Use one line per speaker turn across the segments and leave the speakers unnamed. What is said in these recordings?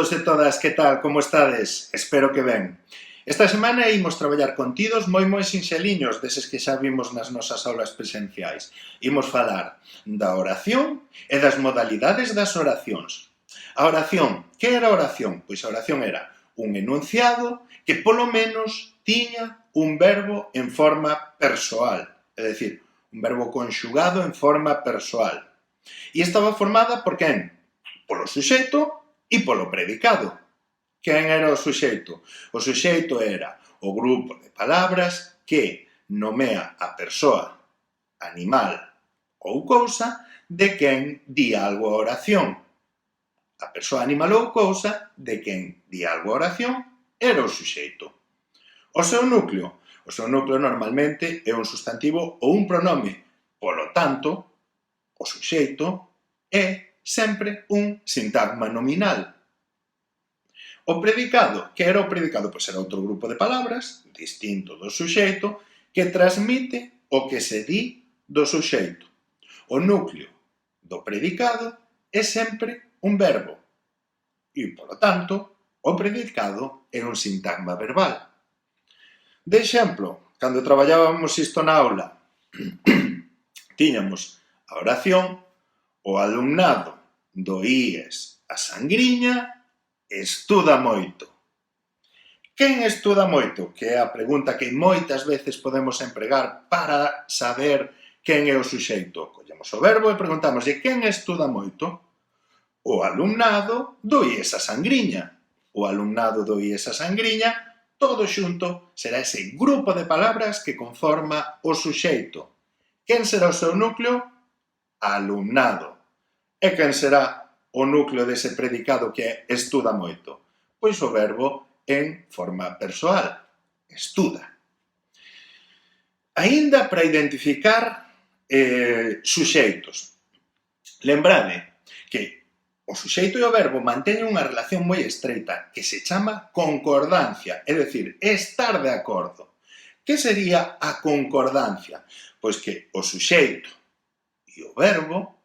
todos e todas, que tal, como estades? Espero que ben. Esta semana imos traballar contidos moi sinxeliños deses que xa vimos nas nosas aulas presenciais. Imos falar da oración e das modalidades das oracións. A oración, que era a oración? Pois a oración era un enunciado que polo menos tiña un verbo en forma persoal, é dicir, un verbo conxugado en forma persoal. E estaba formada por quen? Polo suxeito e polo predicado. Quen era o suxeito? O suxeito era o grupo de palabras que nomea a persoa, animal ou cousa de quen di algo a oración. A persoa, animal ou cousa de quen di algo a oración era o suxeito. O seu núcleo? O seu núcleo normalmente é un sustantivo ou un pronome. Polo tanto, o suxeito é sempre un sintagma nominal. O predicado, que era o predicado? Pois era outro grupo de palabras, distinto do suxeito, que transmite o que se di do suxeito. O núcleo do predicado é sempre un verbo. E, polo tanto, o predicado é un sintagma verbal. De exemplo, cando traballábamos isto na aula, tiñamos a oración, o alumnado do IES a Sangriña estuda moito. Quen estuda moito? Que é a pregunta que moitas veces podemos empregar para saber quen é o suxeito. Collemos o verbo e preguntamos de quen estuda moito? O alumnado do IES a Sangriña. O alumnado do IES a Sangriña, todo xunto, será ese grupo de palabras que conforma o suxeito. Quen será o seu núcleo? Alumnado. E quen será o núcleo dese predicado que estuda moito? Pois o verbo en forma persoal, estuda. Aínda para identificar suxeitos. Lembrade que o suxeito e o verbo manteñen unha relación moi estreita que se chama concordancia, é dicir, estar de acordo. Que sería a concordancia? Pois que o suxeito e o verbo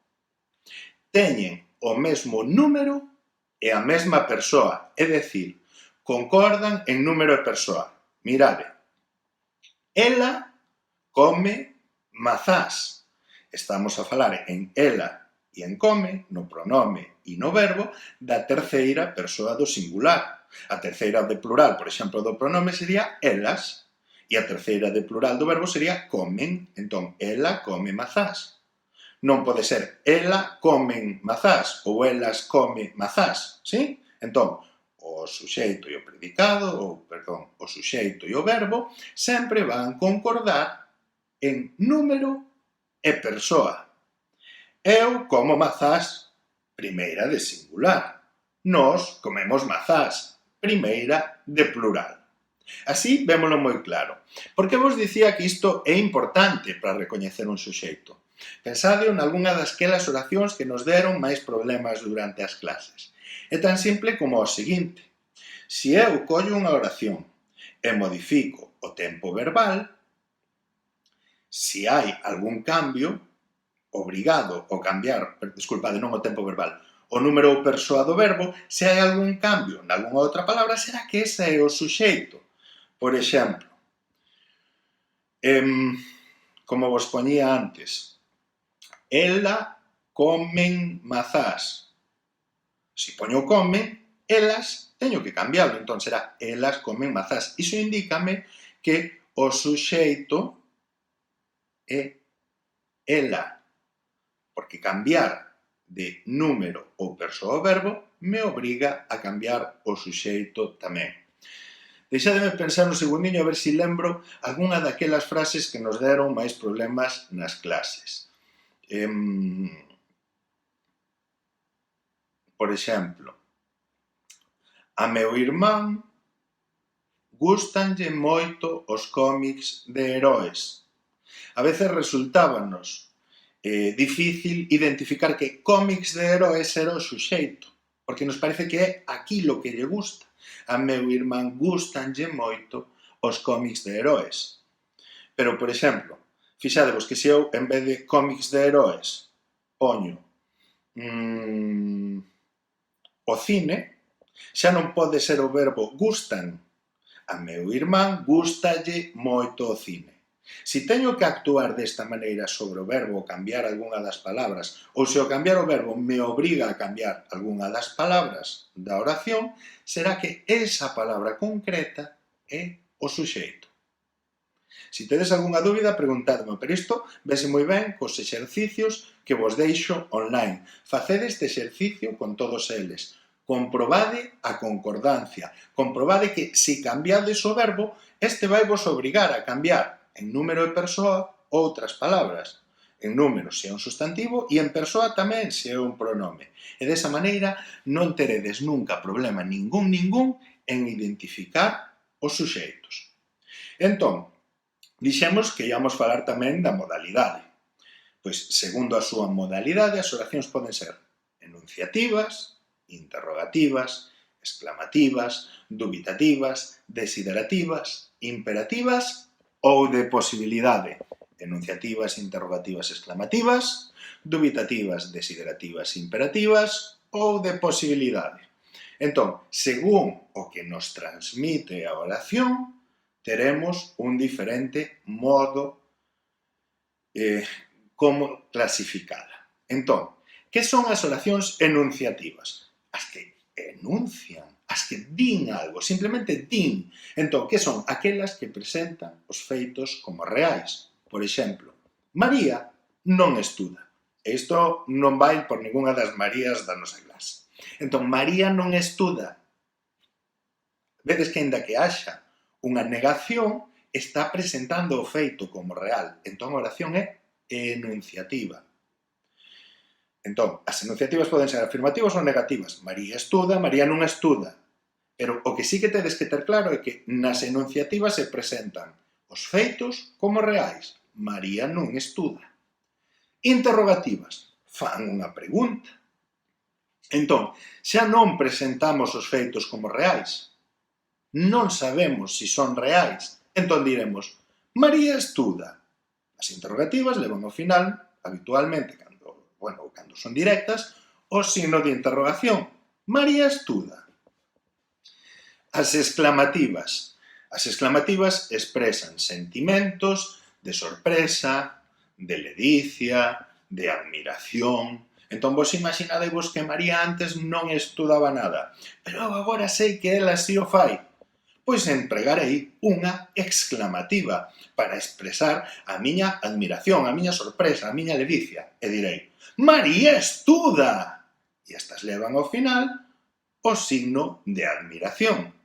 teñen o mesmo número e a mesma persoa, é dicir, concordan en número e persoa. Mirade, ela come mazás. Estamos a falar en ela e en come, no pronome e no verbo, da terceira persoa do singular. A terceira de plural, por exemplo, do pronome sería elas, e a terceira de plural do verbo sería comen. Entón, ela come mazás. Non pode ser ela comen mazás ou elas come mazás, sí? Entón, o suxeito e o predicado, o suxeito e o verbo, sempre van concordar en número e persoa. Eu como mazás, primeira de singular. Nós comemos mazás, primeira de plural. Así, vémolo moi claro. Por que vos dicía que isto é importante para recoñecer un suxeito? Pensade en algunha dasquelas oracións que nos deron máis problemas durante as clases. É tan simple como o seguinte. Se eu collo unha oración e modifico o tempo verbal, se hai algún cambio, obrigado ao cambiar, desculpade, non o tempo verbal, o número ou persoa do verbo, se hai algún cambio nalgúna outra palabra, será que ese é o suxeito. Por exemplo, como vos poñía antes, ela comen mazás. Se poño come, elas, teño que cambiarlo, entón será elas comen mazás. Iso indícame que o suxeito é ela, porque cambiar de número ou persoa ao verbo me obriga a cambiar o suxeito tamén. Deixademe pensar un segundiño a ver se lembro algunha daquelas frases que nos deron máis problemas nas clases. Por exemplo, a meu irmán gústanlle moito os cómics de heróis. A veces resultábanos difícil identificar que cómics de heróis era o suxeito, porque nos parece que é aquilo que lle gusta. A meu irmán gústanlle moito os cómics de heróis. Pero, por exemplo, fixadevos que se eu, en vez de cómics de heróis, poño o cine, Xa non pode ser o verbo gustan. A meu irmán gústalle moito o cine. Se teño que actuar desta maneira sobre o verbo ou cambiar algunha das palabras, ou se o cambiar o verbo me obriga a cambiar algunha das palabras da oración, será que esa palabra concreta é o suxeito. Se tedes algunha dúbida, preguntadme, pero isto vese moi ben cos exercicios que vos deixo online. Facede este exercicio con todos eles. Comprobade a concordancia. Comprobade que se cambiades o verbo, este vai vos obrigar a cambiar en número e persoa outras palabras. En número se é un sustantivo e en persoa tamén se é un pronome. E desa maneira non teredes nunca problema ningún en identificar os suxeitos. Entón, dixemos que íamos falar tamén da modalidade. Pois, segundo a súa modalidade, as oracións poden ser enunciativas, interrogativas, exclamativas, dubitativas, desiderativas, imperativas ou de posibilidade. Enunciativas, interrogativas, exclamativas, dubitativas, desiderativas, imperativas ou de posibilidade. Entón, según o que nos transmite a oración, teremos un diferente modo como clasificada. Entón, que son as oracións enunciativas? As que enuncian, as que din algo, simplemente din. Entón, que son? Aquelas que presentan os feitos como reais. Por exemplo, María non estuda. Isto non vai por ningunha das Marías da nosa clase. Entón, María non estuda. Vedes que, ainda que haxa unha negación, está presentando o feito como real. Entón, a oración é enunciativa. Entón, as enunciativas poden ser afirmativas ou negativas. María estuda, María non estuda. Pero o que sí que tedes que ter claro é que nas enunciativas se presentan os feitos como reais. María non estuda. Interrogativas. Fan unha pregunta. Entón, xa non presentamos os feitos como reais. Non sabemos se son reais. Entón diremos, María estuda. As interrogativas levan ao final, habitualmente, cando son directas, o signo de interrogación. María estuda. As exclamativas. As exclamativas expresan sentimentos de sorpresa, de ledicia, de admiración. Entón vos imaginadevos que María antes non estudaba nada, pero agora sei que ela si o fai. Pois empregarei unha exclamativa para expresar a miña admiración, a miña sorpresa, a miña ledicia. E direi, María estuda! E estas levan ao final o signo de admiración.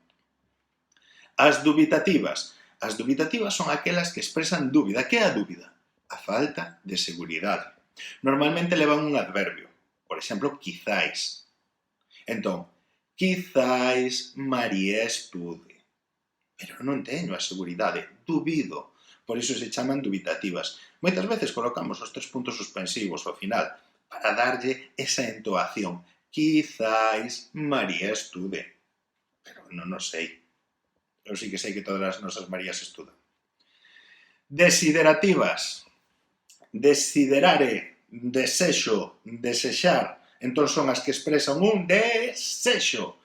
As dubitativas. As dubitativas son aquelas que expresan dúbida. Que é a dúbida? A falta de seguridade. Normalmente levan un adverbio. Por exemplo, quizáis. Entón, quizáis María estude. Pero non teño a seguridade, dubido. Por iso se chaman dubitativas. Moitas veces colocamos os 3 puntos suspensivos ao final para darlle esa entoación. Quizáis María estude. Pero non o sei. Eu sí que sei que todas as nosas Marías estudan. Desiderativas. Desiderare, desexo, desexar. Entón son as que expresan un desexo.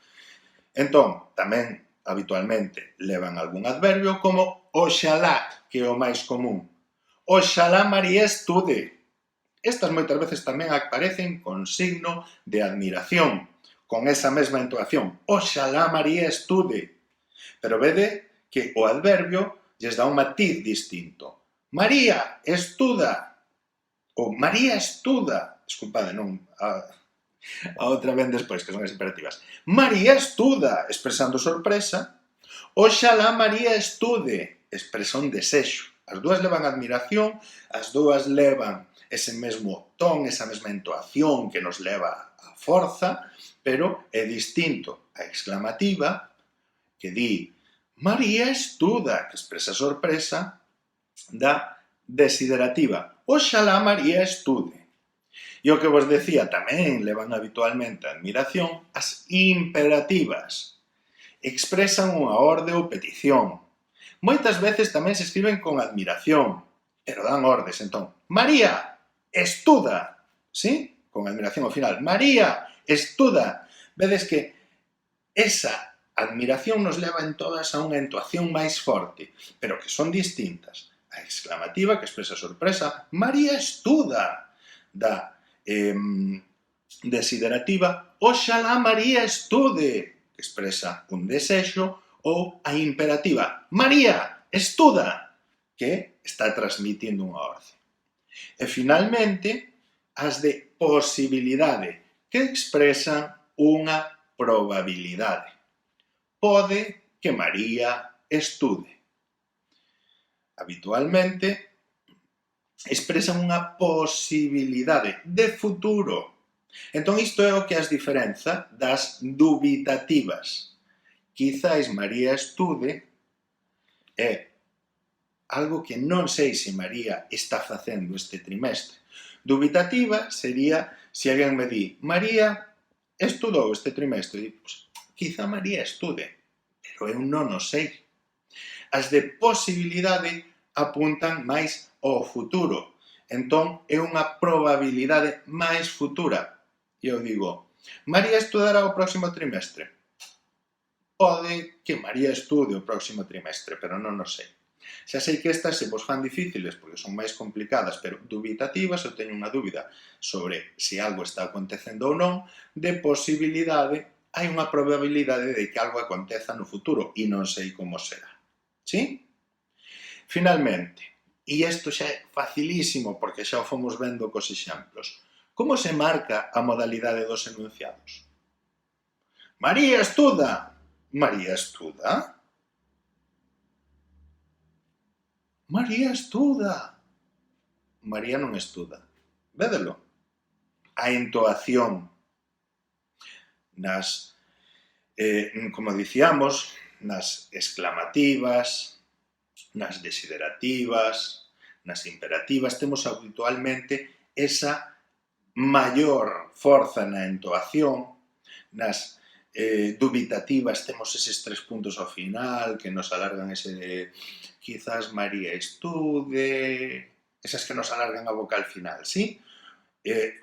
Entón, tamén habitualmente levan algún adverbio como oxalá, que é o máis común. Oxalá María estude. Estas moitas veces tamén aparecen con signo de admiración, con esa mesma entoación. Oxalá María estude. Pero vede que o adverbio lles dá un matiz distinto. María estuda. Ou María estuda. Desculpade, non... A outra ven despois, que son as imperativas. María estuda, expresando sorpresa. Oxalá María estude, expresa un desexo. As dúas levan admiración, as dúas levan ese mesmo ton, esa mesma entoación que nos leva a forza, pero é distinto a exclamativa, que di María estuda, que expresa sorpresa, da desiderativa. Oxalá María estude. E o que vos decía, tamén levan habitualmente a admiración. As imperativas expresan unha orde ou petición. Moitas veces tamén se escriben con admiración, pero dan ordes. Entón, María, estuda, ¿sí? Con admiración ao final. María, estuda. Vedes que esa admiración nos leva en todas a unha entoación máis forte, pero que son distintas. A exclamativa, que expresa sorpresa, María estuda, da desiderativa, oxalá María estude, que expresa un desexo, ou a imperativa, María, estuda, que está transmitindo unha orde. E, finalmente, as de posibilidade, que expresan unha probabilidade. Pode que María estude. Habitualmente, expresan unha posibilidade de futuro. Entón, isto é o que as diferenza das dubitativas. Quizáis María estude é algo que non sei se María está facendo este trimestre. Dubitativa sería se alguén me di María estudou este trimestre. E, pues, quizá María estude, pero eu non o sei. As de posibilidade apuntan máis ao futuro. Entón, é unha probabilidade máis futura. E eu digo, María estudará o próximo trimestre. Pode que María estude o próximo trimestre, pero non o sei. Xa sei que estas se vos fan difíciles porque son máis complicadas, pero dubitativas, eu teño unha dúbida sobre se algo está acontecendo ou non, de posibilidade, hai unha probabilidade de que algo aconteza no futuro e non sei como será. ¿Sí? Finalmente, e isto xa é facilísimo porque xa o fomos vendo cos exemplos, como se marca a modalidade dos enunciados? María estuda. María estuda? María estuda. María non estuda. Védelo. A entoación nas, como dicíamos, nas exclamativas, nas desiderativas, nas imperativas, temos habitualmente esa maior forza na entoación, nas dubitativas temos eses 3 puntos ao final que nos alargan ese de quizás María estude, esas que nos alargan a vocal final, ¿sí? E,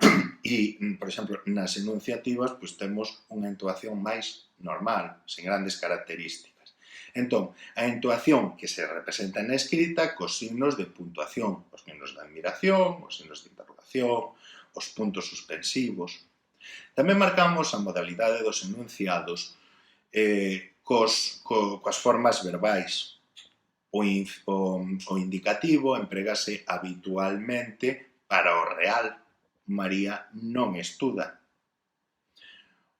por exemplo, nas enunciativas pois temos unha entoación máis normal, sen grandes características. Entón, a entoación que se representa na escrita cos signos de puntuación, os signos de admiración, os signos de interrogación, os puntos suspensivos. Tamén marcamos a modalidade dos enunciados coas formas verbais. O indicativo empregase habitualmente para o real. María non estuda.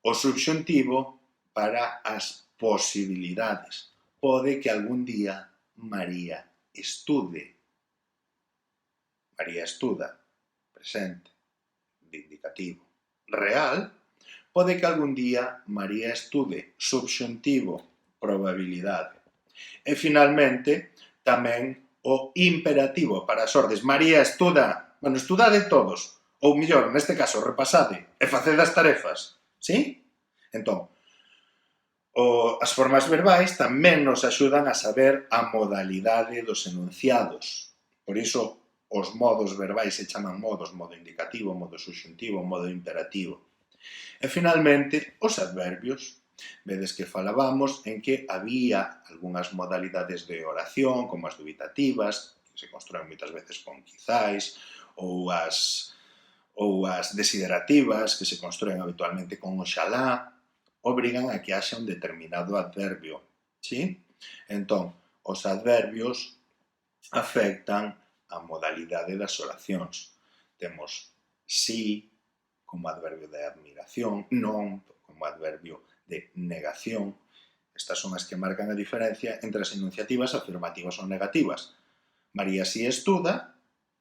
O subxuntivo para as posibilidades. Pode que algún día María estude. María estuda, presente, de indicativo. Real, pode que algún día María estude, subxuntivo, probabilidade. E, finalmente, tamén o imperativo para as ordes. María estuda. Bueno, estudade todos. Ou, mellor, neste caso, repasade e facede as tarefas. ¿Sí? Entón, as formas verbais tamén nos axudan a saber a modalidade dos enunciados. Por iso, os modos verbais se chaman modos, modo indicativo, modo subxuntivo, modo imperativo. E, finalmente, os adverbios. Vedes que falábamos en que había algunhas modalidades de oración, como as dubitativas, que se construen moitas veces con quizáis, ou as desiderativas, que se construen habitualmente con oxalá, obrigan a que haxa un determinado adverbio. ¿Sí? Entón, os adverbios afectan a modalidade das oracións. Temos sí como adverbio de admiración, non como adverbio de negación. Estas son as que marcan a diferencia entre as enunciativas afirmativas ou negativas. María sí estuda,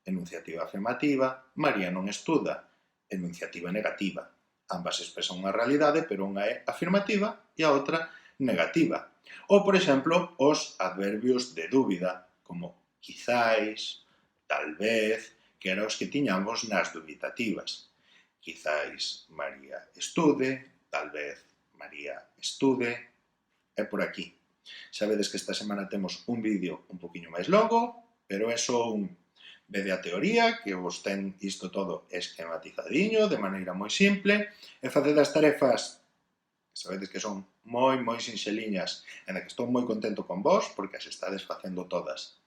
enunciativa afirmativa. María non estuda, enunciativa negativa. Ambas expresan unha realidade, pero unha é afirmativa e a outra negativa. Ou, por exemplo, os adverbios de dúbida, como quizáis, tal vez, que eran os que tiñamos nas dubitativas. Quizáis María estude, tal vez María estude, e por aquí. Sabedes que esta semana temos un vídeo un poquinho máis longo, pero é só un vede a teoría, que vos ten isto todo esquematizadiño, de maneira moi simple, e faced as tarefas sabedes que son moi sinxeliñas, en que estou moi contento con vos, porque as estades facendo todas.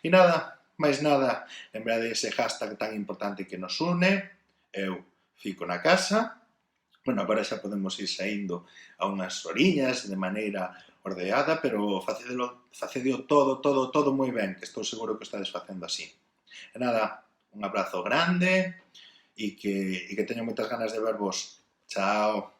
E nada, máis nada, lembrade ese hashtag tan importante que nos une, eu fico na casa. Bueno, agora xa podemos ir saindo a unhas horiñas de maneira ordeada, pero facedelo todo moi ben, que estou seguro que o estades facendo así. E nada, un abrazo grande e que teño moitas ganas de vervos. Chao.